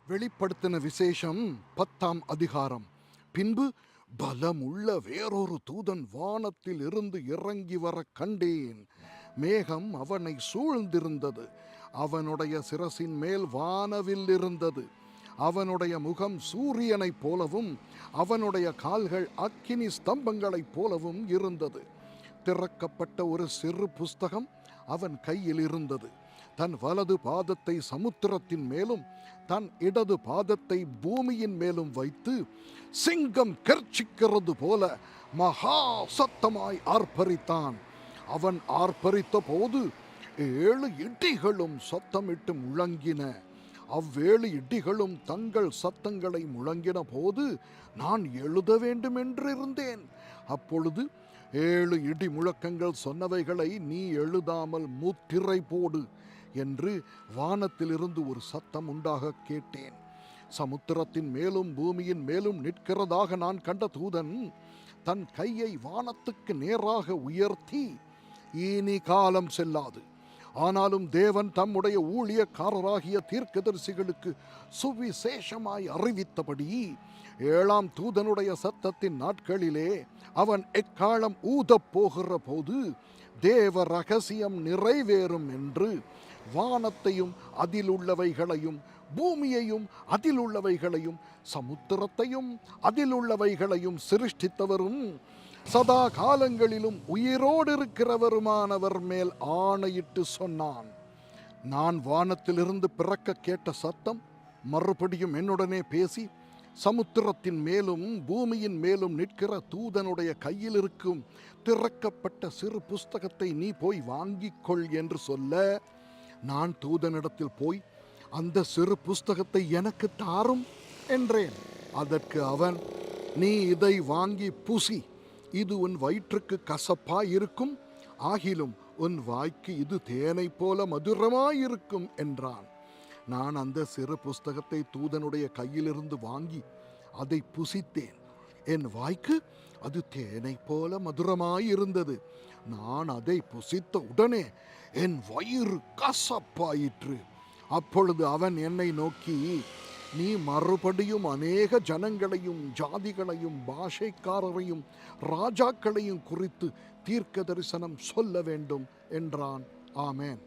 வெளிப்படுத்தின விசேஷம் 10ஆம் அதிகாரம். பின்பு பலமுள்ள வேறொரு தூதன் வானத்தில் இருந்து இறங்கி வர கண்டேன். மேகம் அவனை சூழ்ந்திருந்தது. அவனுடைய சிரசின் மேல் வானவில் இருந்தது. அவனுடைய முகம் சூரியனைப் போலவும் அவனுடைய கால்கள் அக்கினி ஸ்தம்பங்களைப் போலவும் இருந்தது. திறக்கப்பட்ட ஒரு சிறு புஸ்தகம் அவன் கையில் இருந்தது. தன் வலது பாதத்தை சமுத்திரத்தின் மேலும் தன் இடது பாதத்தை பூமியின் மேலும் வைத்து சிங்கம் கர்ச்சிக்கிறது போல மகா சத்தமாய் ஆர்ப்பரித்தான். அவன் ஆர்ப்பரித்த போது 7 இடிகளும் சத்தமிட்டு முழங்கின. அவ்வேழு இடிகளும் தங்கள் சத்தங்களை முழங்கின போது நான் எழுத வேண்டும் என்று இருந்தேன். அப்பொழுது 7 இடி முழக்கங்கள் சொன்னவைகளை நீ எழுதாமல் முத்திரை போடு என்று வானத்திலிருந்து ஒரு சத்தம் உண்டாக கேட்டேன். சமுத்திரத்தின் மேலும் பூமியின் மேலும் நிற்கிறதாக நான் கண்ட தூதன் தன் கையை வானத்துக்கு நேராக உயர்த்தி, இனி காலம் செல்லாது, ஆனாலும் தேவன் தம்முடைய ஊழியக்காரராகிய தீர்க்கதரிசிகளுக்கு சுவிசேஷமாய் அறிவித்தபடி 7ஆம் தூதனுடைய சத்தத்தின் நாட்களிலே அவன் எக்காலம் ஊதப் போகிற போது தேவ ரகசியம் நிறைவேறும் என்று வானத்தையும் அதில் உள்ளவைகளையும் பூமியையும் அதில் உள்ளவைகளையும் சமுத்திரத்தையும் அதில் உள்ளவைகளையும் சிருஷ்டித்தவரும் சதா காலங்களிலும் உயிரோடு இருக்கிறவருமானவர் மேல் ஆணையிட்டு சொன்னான். நான் வானத்திலிருந்து பிறக்க கேட்ட சத்தம் மறுபடியும் என்னுடனே பேசி, சமுத்திரத்தின் மேலும் பூமியின் மேலும் நிற்கிற தூதனுடைய கையில் இருக்கும் திறக்கப்பட்ட சிறு புஸ்தகத்தை நீ போய் வாங்கிக் கொள் என்று சொல்ல, நான் தூதனிடத்தில் போய் அந்த சிறு புஸ்தகத்தை எனக்கு தாரும் என்றேன். அதற்கு அவன், நீ இதை வாங்கி புசி, இது உன் வயிற்றுக்கு கசப்பாயிருக்கும், ஆகிலும் உன் வாய்க்கு இது தேனை போல மதுரமாயிருக்கும் என்றான். நான் அந்த சிறு புஸ்தகத்தை தூதனுடைய கையிலிருந்து வாங்கி அதை புசித்தேன். என் வாய்க்கு அது தேனை போல மதுரமாயிருந்தது. நான் அதை புசித்த உடனே என் வயிறு கசப்பாயிற்று. அப்பொழுது அவன் என்னை நோக்கி, நீ மறுபடியும் அநேக ஜனங்களையும் ஜாதிகளையும் பாஷைக்காரரையும் ராஜாக்களையும் குறித்து தீர்க்க தரிசனம் சொல்ல வேண்டும் என்றான். ஆமென்.